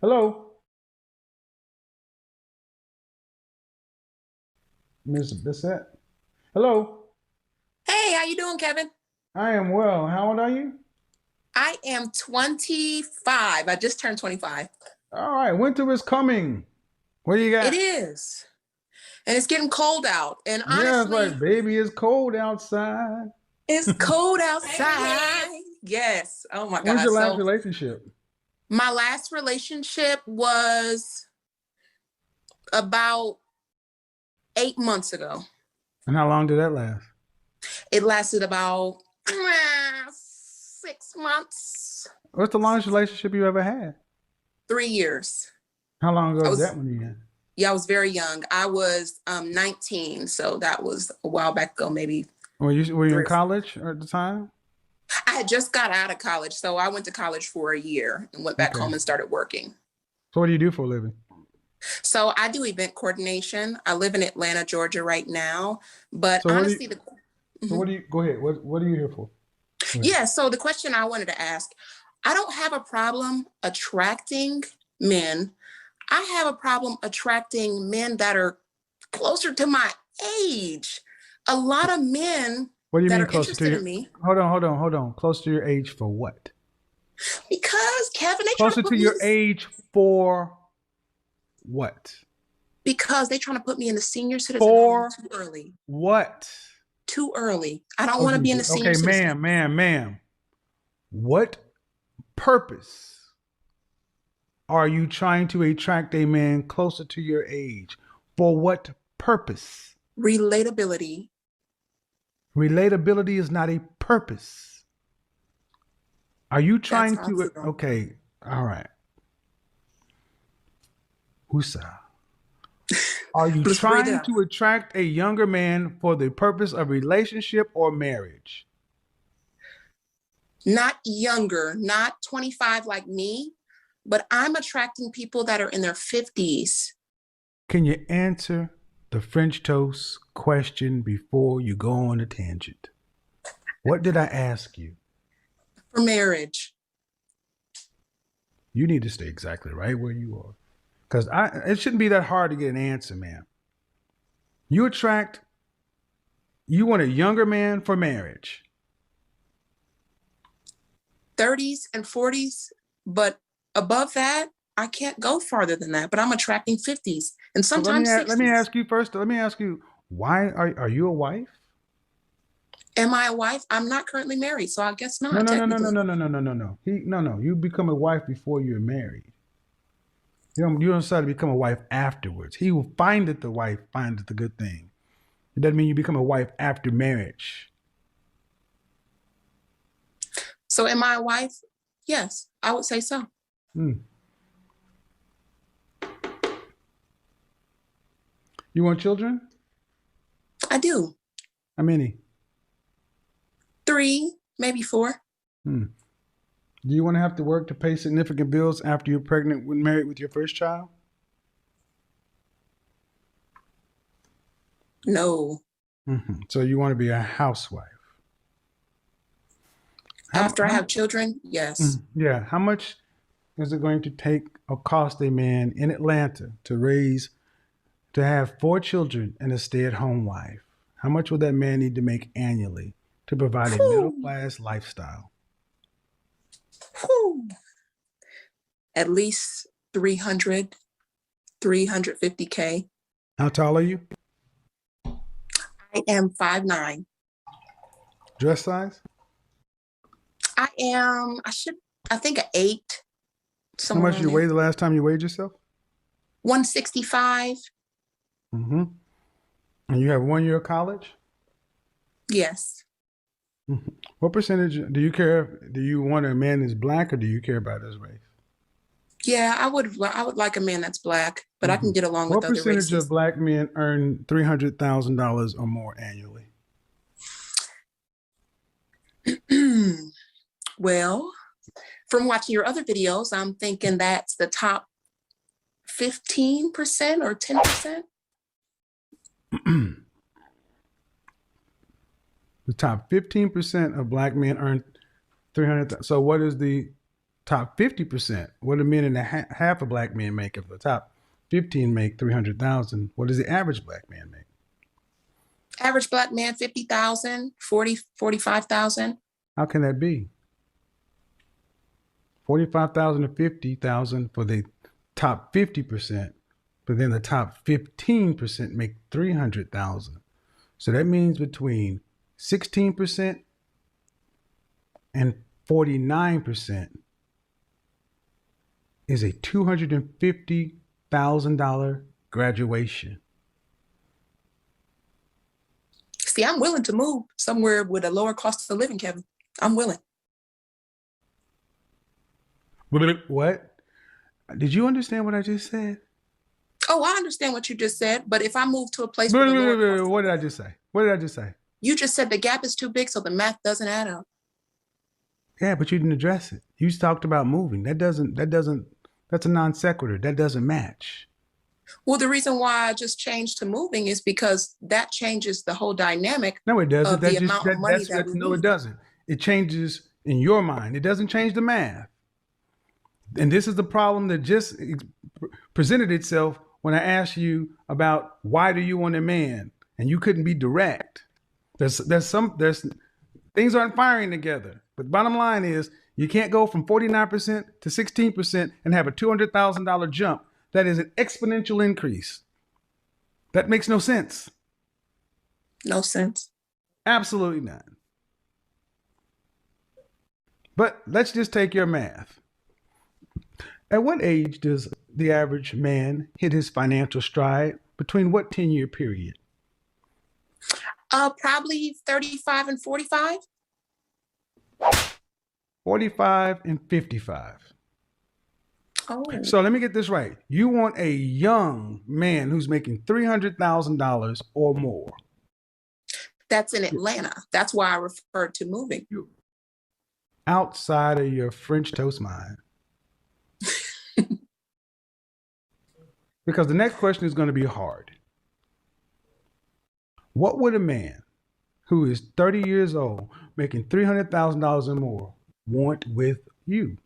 Hello, Miss Bissett. Hello, Hey, how you doing, Kevin? I am well. How old are you? I am 25. I just turned 25. All right, winter is coming. What do you It got? is. And it's getting cold out. And Yeah, it's like, honestly, baby, it's cold outside. it's cold outside. Yes. Oh my When's God. your last So relationship? my last relationship was about 8 months ago. And how long did that last? It lasted about 6 months, What's the longest relationship you ever had? 3 years. How long ago I did that was one you had? yeah, I was very young. I was 19, so that was a while back ago, maybe Were you in three. college at the time? I had just got out of college, so I went to college for a year and went back Okay. home and started working. So what do you do for a living? So I do event coordination. I live in Atlanta, Georgia right now, but So what do you? honestly, the So mhm. what do you? Go ahead. What are you here for? Go ahead. Yeah. So the question I wanted to ask, I don't have a problem attracting men. I have a problem attracting men that are closer to my age. A lot of men What do you that mean are closer to interested your? in me Hold on. Close to your age for what? because Kevin, they trying to Closer put to me in your this age for what? because they trying to put me in the senior citizen home For too early. what? Too early. I don't want to Okay, be in the senior okay, citizen. ma'am. What purpose are you trying to attract a man closer to your age? For what purpose? Relatability. Relatability is not a purpose. Are you That's trying how I to? feel. Okay, all right. Husa. Are you Let's breathe it trying out. to attract a younger man for the purpose of relationship or marriage? Not younger, not 25 like me, but I'm attracting people that are in their 50s Can you answer the French toast question before you go on a tangent? What did I ask you? for marriage. You need to stay exactly right where you are. Because it shouldn't be that hard to get an answer, man. You attract, you want a younger man for marriage. 30s and 40s, but above that, I can't go farther than that. But I'm attracting 50s and So sometimes let me 60s. ask you first. Let me ask you, why are you a wife? Am I a wife? I'm not currently married, so I guess No, not, no, no, no, no, technically. no, no, no, no, no, no. No. You become a wife before you're married. You don't decide to become a wife afterwards. He will find it the wife finds it the good thing. It doesn't mean you become a wife after marriage. So am I a wife? Yes, I would say so. Hmm. You want children? I do. How many? Three, maybe four. Hmm. Do you want to have to work to pay significant bills after you're pregnant when married with your first child? No. So you want to be a housewife. After I How have children, yes. yeah, how much is it going to take or cost a man in Atlanta to have four children and a stay-at-home wife? How much would that man need to make annually to provide a middle Whew, class lifestyle? whew. At least 300, 350K. How tall are you? I am 5'9". Dress size? I think an eight, How somewhere much did around you there. weigh the last time you weighed yourself? 165. Mm-hmm. And you have 1 year of college? Yes. Mhm. What percentage do you care? Do you want a man that's black or do you care about his race? Yeah, I would like a man that's black, but I Hmm. can get along with What other percentage of races. black men earn $300,000 or more annually? Well, from watching your other videos, I'm thinking that's the top 15% or 10%. The top 15% of black men earn 300,000. So what is the top 50%, what do men and half of black men make? If the top 15 make 300,000, what does the average black man make? Average black man, 50,000, 40, 45,000. How can that be? 45,000 to 50,000 for the top 50%, but then the top 15% make 300,000. So that means between 16% and 49% is a $250,000 graduation. See, I'm willing to move somewhere with a lower cost of living, Kevin. I'm willing. What? Did you understand what I just said? Oh, I understand what you just said, but if I move to a place with a lower cost, What did I just say? What did I just say? you just said the gap is too big, so the math doesn't add up. Yeah, but you didn't address it. You talked about moving. That's a non sequitur. That doesn't match. Well, the reason why I just changed to moving is because that changes the whole dynamic No, it doesn't. of the amount of money that we no, it need. doesn't. It changes in your mind. It doesn't change the math. And this is the problem that just presented itself when I asked you about why do you want a man, and you couldn't be direct. There's things aren't firing together. But the bottom line is you can't go from 49% to 16% and have a $200,000 jump. That is an exponential increase. That makes no sense. No sense. Absolutely not. But let's just take your math. At what age does the average man hit his financial stride? Between what 10-year period? Probably 35 and 45. 45 and 55. Oh, So let me get this right. You want a young man who's making $300,000 or more. that's in Atlanta. That's why I referred to moving. Outside of your French toast mind. Because the next question is going to be hard. What would a man who is 30 years old making $300,000 or more want with you?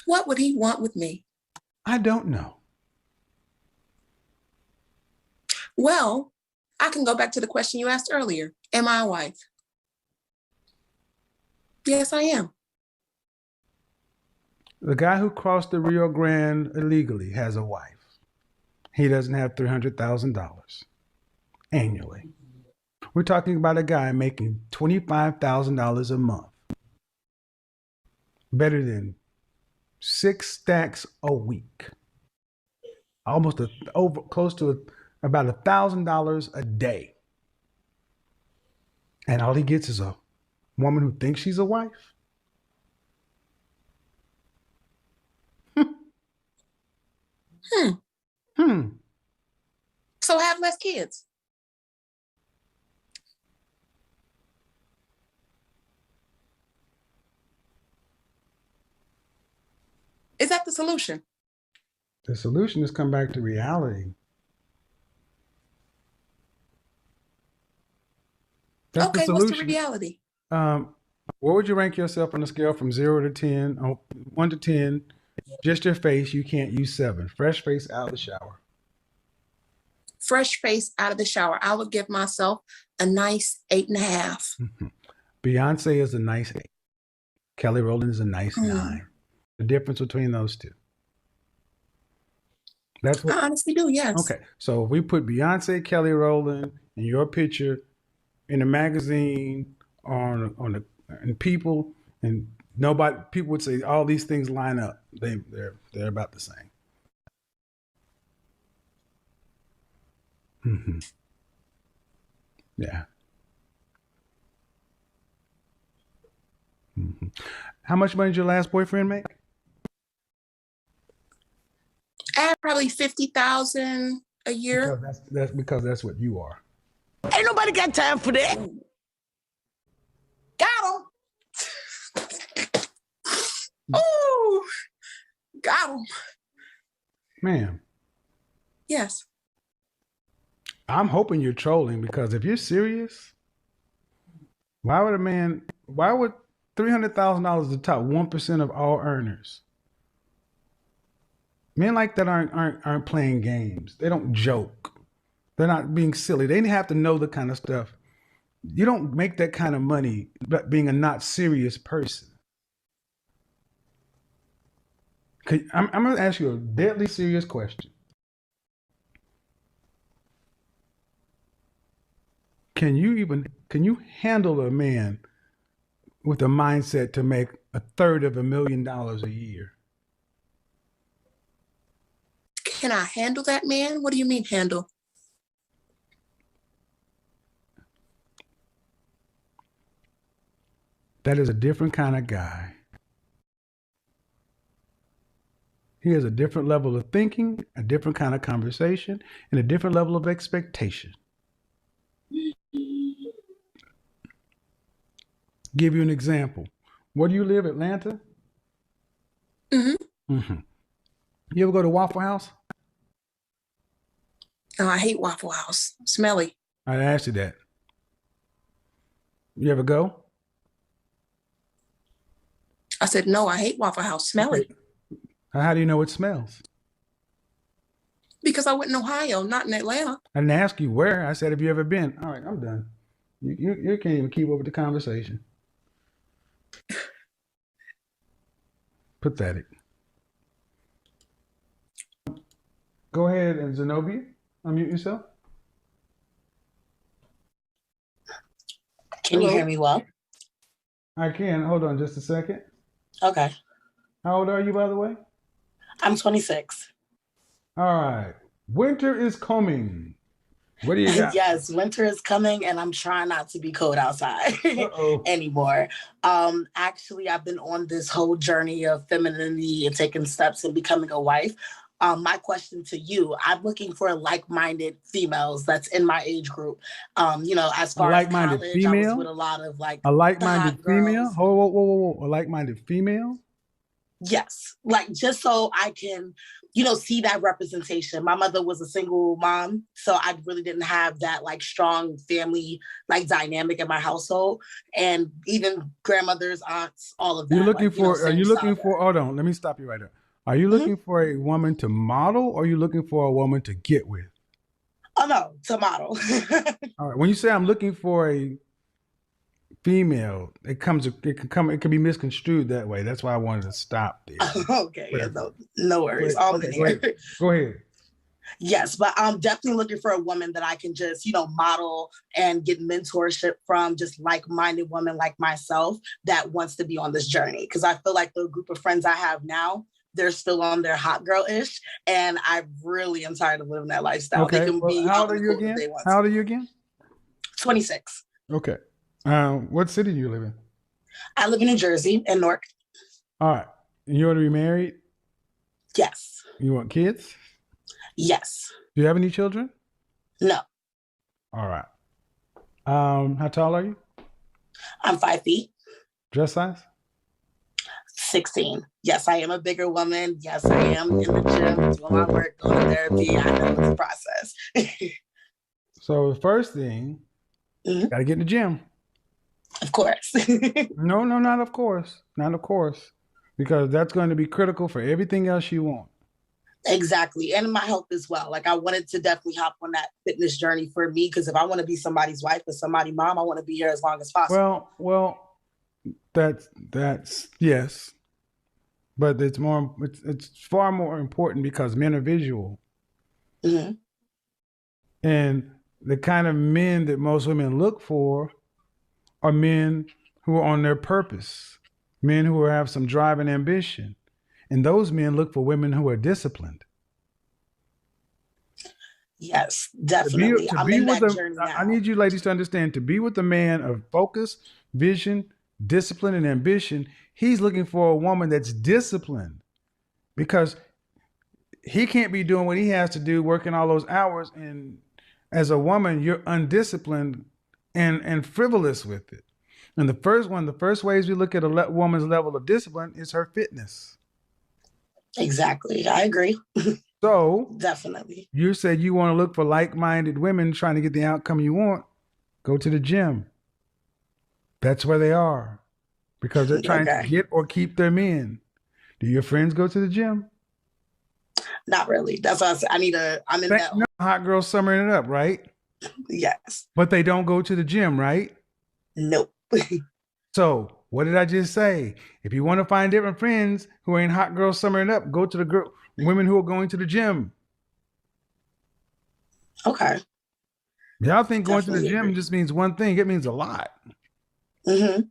What would he want with me? I don't know. Well, I can go back to the question you asked earlier. Am I a wife? Yes, I am. The guy who crossed the Rio Grande illegally has a wife. He doesn't have $300,000 annually. We're talking about a guy making $25,000 a month. Better than 6 stacks a week. Almost close to about $1,000 a day. And all he gets is a woman who thinks she's a wife. So have less kids. Is that the solution? The solution is come back to reality. That's the Okay, what's the solution. reality? Where would you rank yourself on a scale from 0 to 10? 1 to 10, just your face, you can't use 7. Fresh face out of the shower. Fresh face out of the shower. I would give myself a nice 8.5. Beyonce is a nice 8. Kelly Rowland is a nice 9. The difference between those two. That's what I honestly do, yes. Okay. So if we put Beyonce, Kelly Rowland, and your picture in a magazine and people and nobody people would say all these things line up. They're about the same. Yeah. How much money did your last boyfriend make? I had probably 50,000 a year. Because that's what you are. Ain't nobody got time for that. Got him. Ooh, got him. Ma'am, Yes. I'm hoping you're trolling because if you're serious, Why would $300,000 the top 1% of all earners? Men like that aren't playing games. They don't joke. They're not being silly. They have to know the kind of stuff. You don't make that kind of money being a not serious person. I'm going to ask you a deadly serious question. Can you handle a man with a mindset to make a third of $1 million a year? Can I handle that man? What do you mean handle? That is a different kind of guy. He has a different level of thinking, a different kind of conversation, and a different level of expectation. Give you an example. Where do you live, Atlanta? Mm-hmm. Mm-hmm. You ever go to Waffle House? Oh, I hate Waffle House. Smelly. I asked you that. You ever go? I said, no, I hate Waffle House. Smelly. Okay. How do you know it smells? Because I went in Ohio, not in Atlanta. I didn't ask you where. I said, have you ever been? All right, I'm done. You can't even keep up with the conversation. Pathetic. Go ahead, and Zenobia, unmute yourself. Can you hear me well? I can. Hold on just a second. Okay. How old are you, by the way? I'm 26. All right. Winter is coming. What do you got? Yes, winter is coming and I'm trying not to be cold outside anymore. Actually, I've been on this whole journey of femininity and taking steps and becoming a wife. My question to you, I'm looking for like-minded females that's in my age group. As far as college, female? I was with a lot of like a like-minded female. Girls. Whoa! A like-minded female? Yes, like just so I can, see that representation. My mother was a single mom, so I really didn't have that like strong family like dynamic in my household, and even grandmothers, aunts, all of that. Are you looking for? Hold on, let me stop you right there. Are you looking for a woman to model, or are you looking for a woman to get with? Oh no, to model. All right. When you say I'm looking for a female, it can be misconstrued that way. That's why I wanted to stop there. Okay, yeah, no worries. Go ahead. Yes, but I'm definitely looking for a woman that I can just, model and get mentorship from, just like-minded women like myself that wants to be on this journey. Because I feel like the group of friends I have now, they're still on their hot girl-ish, and I really am tired of living that lifestyle. Okay. How old are you again? How old are you again? 26. Okay. What city do you live in? I live in New Jersey, in Newark. All right. You want to be married? Yes. You want kids? Yes. Do you have any children? No. All right. How tall are you? I'm 5 feet. Dress size? 16. Yes, I am a bigger woman. Yes, I am in the gym, doing my work, going to therapy. I know it's a process. So the first thing, got to get in the gym. Of course. No, not of course. Not of course. Because that's going to be critical for everything else you want. Exactly. And my health as well. Like I wanted to definitely hop on that fitness journey for me, because if I want to be somebody's wife or somebody's mom, I want to be here as long as possible. Well, that's yes. But it's far more important because men are visual. Mm-hmm. And the kind of men that most women look for are men who are on their purpose, men who have some drive and ambition. And those men look for women who are disciplined. Yes, definitely. I'm in that journey now. I need you ladies to understand, to be with a man of focus, vision, discipline, and ambition, he's looking for a woman that's disciplined, because he can't be doing what he has to do, working all those hours. And as a woman, you're undisciplined and frivolous with it. And the first ways we look at a woman's level of discipline is her fitness. Exactly. I agree. So definitely. You said you want to look for like-minded women trying to get the outcome you want. Go to the gym. That's where they are because they're trying to Okay. get or keep their men. Do your friends go to the gym? Not really. That's why I said I'm in that. No, hot girls summering it up, right? Yes. But they don't go to the gym, right? Nope. So what did I just say? If you want to find different friends who ain't hot girls summering it up, go to the women who are going to the gym. Okay. Y'all think going to the Definitely gym agree. just means one thing. It means a lot. Mm-hmm.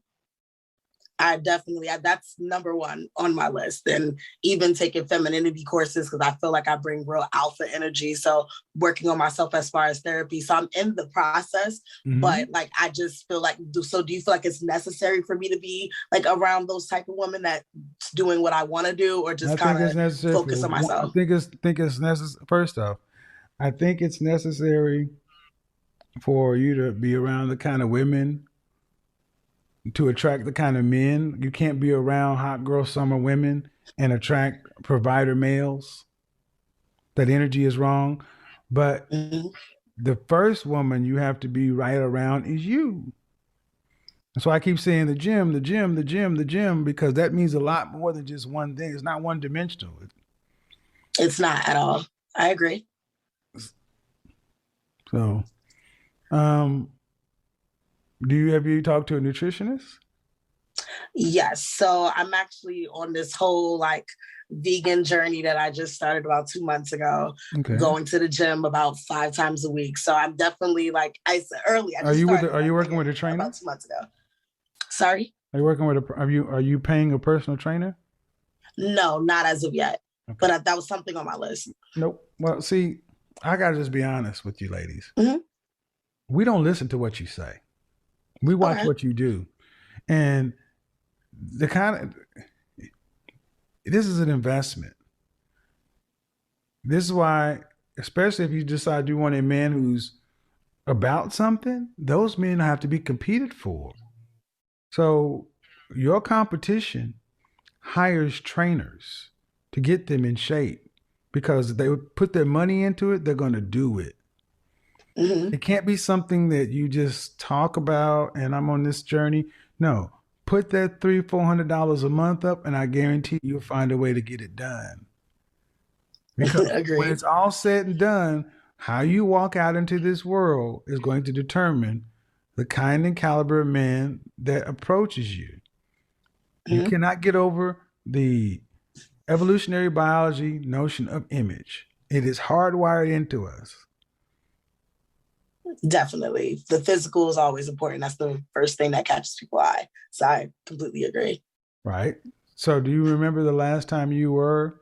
That's number one on my list. And even taking femininity courses because I feel like I bring real alpha energy. So working on myself as far as therapy. So I'm in the process, but like, I just feel like, do you feel like it's necessary for me to be like around those type of women that's doing what I want to do, or just kind of focus on myself? I think it's necessary. First off, I think it's necessary for you to be around the kind of women to attract the kind of men. You can't be around hot girl summer women and attract provider males. That energy is wrong. But the first woman you have to be right around is you. That's why I keep saying the gym, the gym, the gym, the gym, because that means a lot more than just one thing. It's not one dimensional. It's not at all. I agree. So, have you talked to a nutritionist? Yes. So I'm actually on this whole like vegan journey that I just started about 2 months ago, going to the gym about 5 times a week. So I'm definitely, like I said earlier, are you working with a trainer? About 2 months ago. Sorry? Are you working with are you paying a personal trainer? No, not as of yet. Okay. But that was something on my list. Nope. Well, see, I gotta just be honest with you ladies. Mm-hmm. We don't listen to what you say. We watch what you do. And this is an investment. This is why, especially if you decide you want a man who's about something, those men have to be competed for. So your competition hires trainers to get them in shape because they would put their money into it, they're going to do it. Mm-hmm. It can't be something that you just talk about and I'm on this journey. No, put that $300-400 a month up and I guarantee you'll find a way to get it done. Because when it's all said and done, how you walk out into this world is going to determine the kind and caliber of man that approaches you. Mm-hmm. You cannot get over the evolutionary biology notion of image. It is hardwired into us. Definitely. The physical is always important. That's the first thing that catches people's eye. So I completely agree. Right. So do you remember the last time you were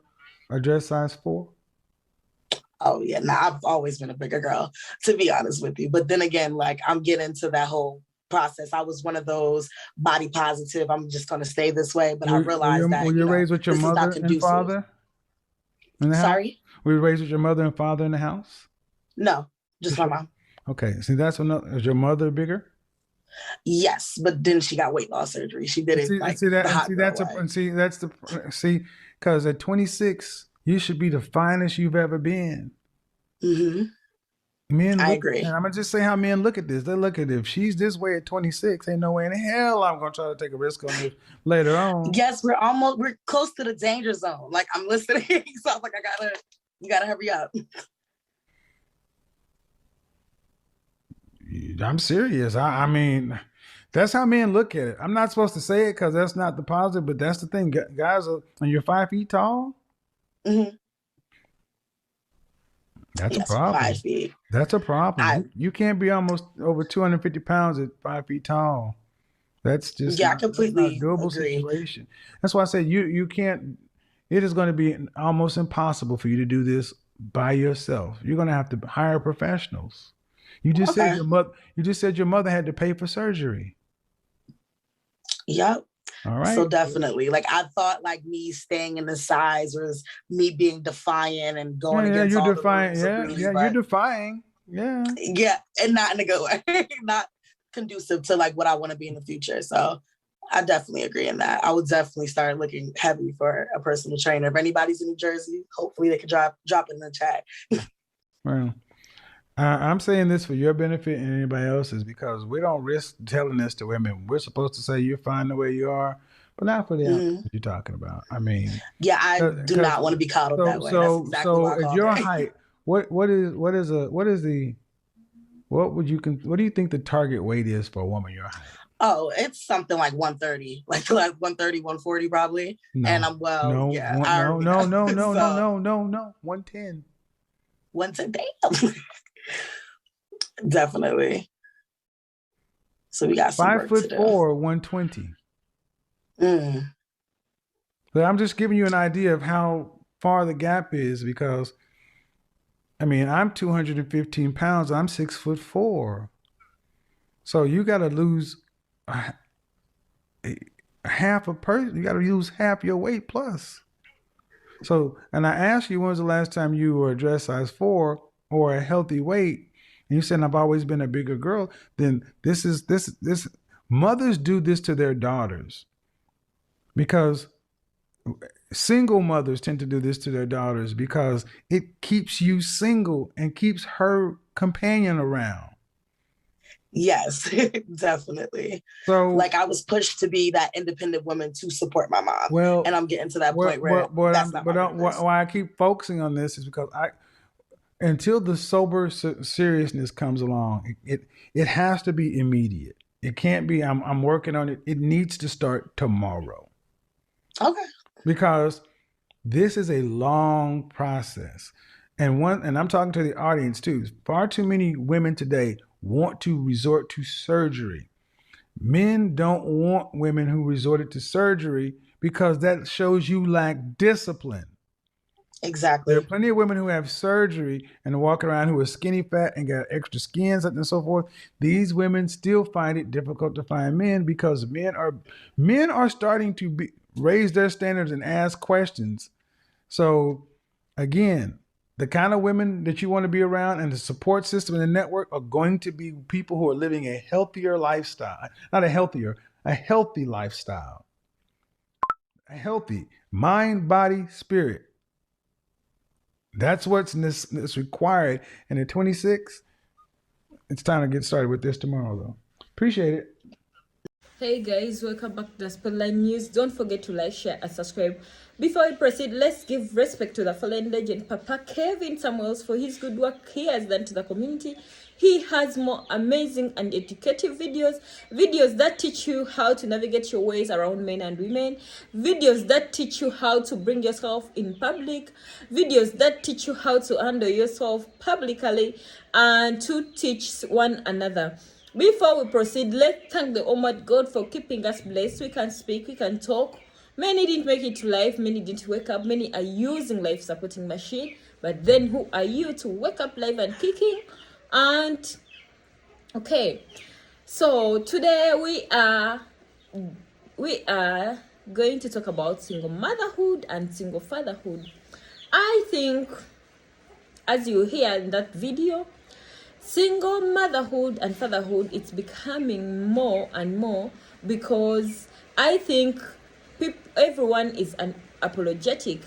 a dress size 4? Oh, yeah. I've always been a bigger girl, to be honest with you. But then again, like I'm getting into that whole process. I was one of those body positive, I'm just going to stay this way. But I realized that, were you raised with your mother and father? In the Sorry? House? Were you raised with your mother and father in the house? No, just my mom. Okay. See, that's another. Is your mother bigger? Yes, but then she got weight loss surgery. She did it because at 26, you should be the finest you've ever been. Mm-hmm. I agree. And I'm gonna just say how men look at this. They look at it, if she's this way at 26, ain't no way in hell I'm gonna try to take a risk on this later on. Yes, we're close to the danger zone. Like I'm listening, so I was like, you gotta hurry up. I'm serious. I mean, that's how men look at it. I'm not supposed to say it because that's not the positive, but that's the thing. Guys and you're 5 feet tall. Mm-hmm. That's a problem. 5 feet. That's a problem. You can't be almost over 250 pounds at 5 feet tall. That's just I completely a doable agree. situation. That's why I said you can't. It is going to be almost impossible for you to do this by yourself. You're going to have to hire professionals. You just said your mother. You just said your mother had to pay for surgery. Yep. All right. So definitely, like I thought, like me staying in the size was me being defiant and going against you're all defying. the rules. You're defying. Yeah. Yeah, and not in a good way, not conducive to like what I want to be in the future. So I definitely agree in that. I would definitely start looking heavy for a personal trainer. If anybody's in New Jersey, hopefully they could drop in the chat. Well, I'm saying this for your benefit and anybody else's because we don't risk telling this to women. We're supposed to say you're fine the way you are, but not for the outcome that you're talking about. I mean, Yeah, I do because not want to be caught up so that way. That's so exactly why so I at called your it. height, what do you think the target weight is for a woman your height? Oh, it's something like 130, like 130, 140 probably. No, And I'm yeah, I no, already no, know. no, no, no, So no, no, no, 110. 110, damn. Definitely. So we got some work to do. 5'4", 120. But I'm just giving you an idea of how far the gap is because, I mean, I'm 215 pounds. I'm 6'4". So you got to lose half a person. You got to lose half your weight plus. So, and I asked you, when was the last time you were a dress size 4 or a healthy weight? And you said, I've always been a bigger girl. Then this mothers do this to their daughters because single mothers tend to do this to their daughters because it keeps you single and keeps her companion around. Yes, definitely. So, like I was pushed to be that independent woman to support my mom. well, And I'm getting to that point where that's not my purpose. why I keep focusing on this is because until the sober seriousness comes along, it has to be immediate. It can't be I'm working on it. It needs to start tomorrow. Okay. Because this is a long process. And I'm talking to the audience too. Far too many women today want to resort to surgery. Men don't want women who resorted to surgery because that shows you lack discipline. Exactly. There are plenty of women who have surgery and walk around who are skinny fat and got extra skins and so forth. These women still find it difficult to find men because men are starting to raise their standards and ask questions. So again, the kind of women that you want to be around and the support system and the network are going to be people who are living a healthier lifestyle. Not a healthier, a healthy lifestyle. A healthy mind, body, spirit. That's what's required. And at 26, it's time to get started with this tomorrow, though. Appreciate it. Hey guys, welcome back to the Spotlight News. Don't forget to like, share, and subscribe. Before we proceed, let's give respect to the fallen legend, Papa Kevin Samuels, for his good work he has done to the community. He has more amazing and educative videos that teach you how to navigate your ways around men and women, videos that teach you how to bring yourself in public, videos that teach you how to handle yourself publicly, and to teach one another. Before we proceed, let's thank the Almighty God for keeping us blessed. We can speak, we can talk. Many didn't make it to life, many didn't wake up, many are using life supporting machine. But then who are you to wake up live and kicking? And okay, so today we are going to talk about single motherhood and single fatherhood. I think, as you hear in that video, single motherhood and fatherhood, it's becoming more and more because I think everyone is apologetic.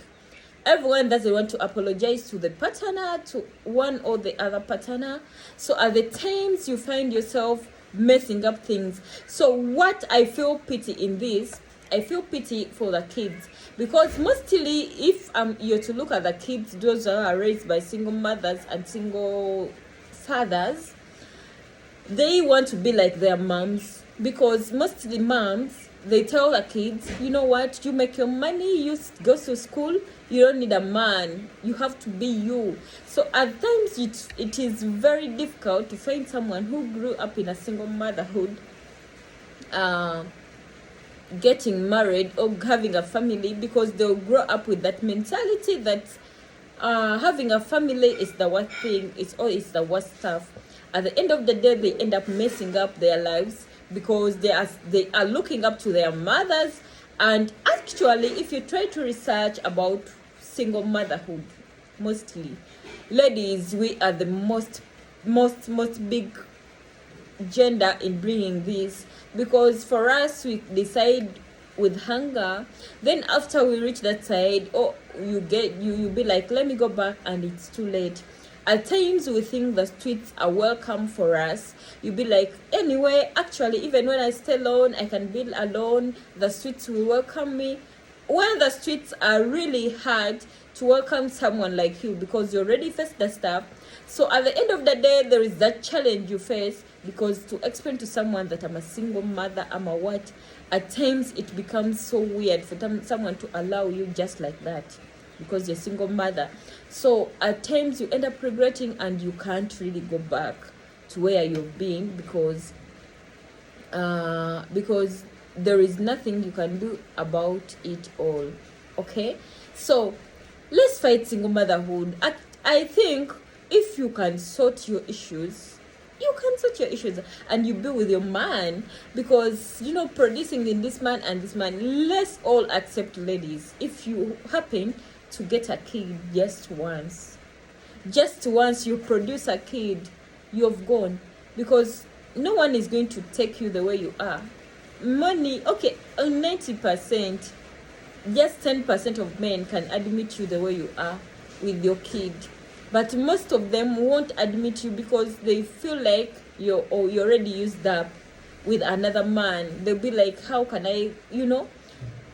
Everyone doesn't want to apologize to the partner, to one or the other partner. So at the times you find yourself messing up things. So what I feel pity in this, I feel pity for the kids, because mostly if you're to look at the kids, those that are raised by single mothers and single fathers, they want to be like their moms, because mostly moms, they tell the kids, you know what, you make your money, you go to school, you don't need a man, you have to be you. So at times it is very difficult to find someone who grew up in a single motherhood, getting married or having a family, because they'll grow up with that mentality that having a family is the worst thing, it's the worst stuff. At the end of the day, they end up messing up their lives because they are looking up to their mothers. And actually, if you try to research about single motherhood, mostly ladies, we are the most big gender in bringing this, because for us, we decide with hunger, then after we reach that side, you be like, let me go back, and it's too late. At times we think the streets are welcome for us. You be like, anyway, actually, even when I stay alone, I can be alone, the streets will welcome me. When the streets are really hard to welcome someone like you, because you already faced the stuff. So at the end of the day, there is that challenge you face, because to explain to someone that I'm a single mother, I'm a what, at times it becomes so weird for someone to allow you just like that, because you're a single mother. So at times you end up regretting, and you can't really go back to where you've been, because there is nothing you can do about it all. Okay, so let's fight single motherhood. I think if you can sort your issues, you can sort your issues, and you be with your man, because producing in this man and this man. Let's all accept, ladies, if you happen to get a kid just once you produce a kid, you've gone, because no one is going to take you the way you are. Money, okay, 90%, just 10% of men can admit you the way you are with your kid, but most of them won't admit you because they feel like you're already used up with another man. They'll be like, how can I,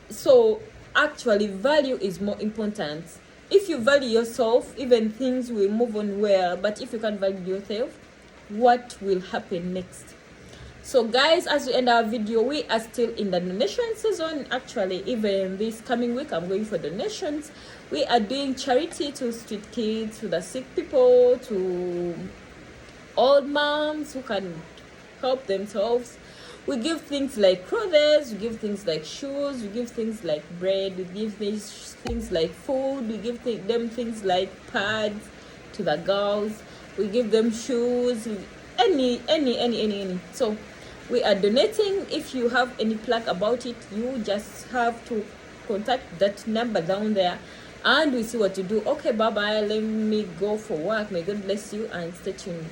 so actually value is more important. If you value yourself, even things will move on well. But if you can't value yourself, what will happen next? So guys, as we end our video, we are still in the donation season. Actually, even this coming week, I'm going for donations. We are doing charity to street kids, to the sick people, to old moms who can help themselves. We give things like clothes, we give things like shoes, we give things like bread, we give things like food, we give them things like pads to the girls, we give them shoes, any. So we are donating. If you have any plug about it, you just have to contact that number down there, and we see what to do. Okay, bye bye. Let me go for work. May God bless you, and stay tuned.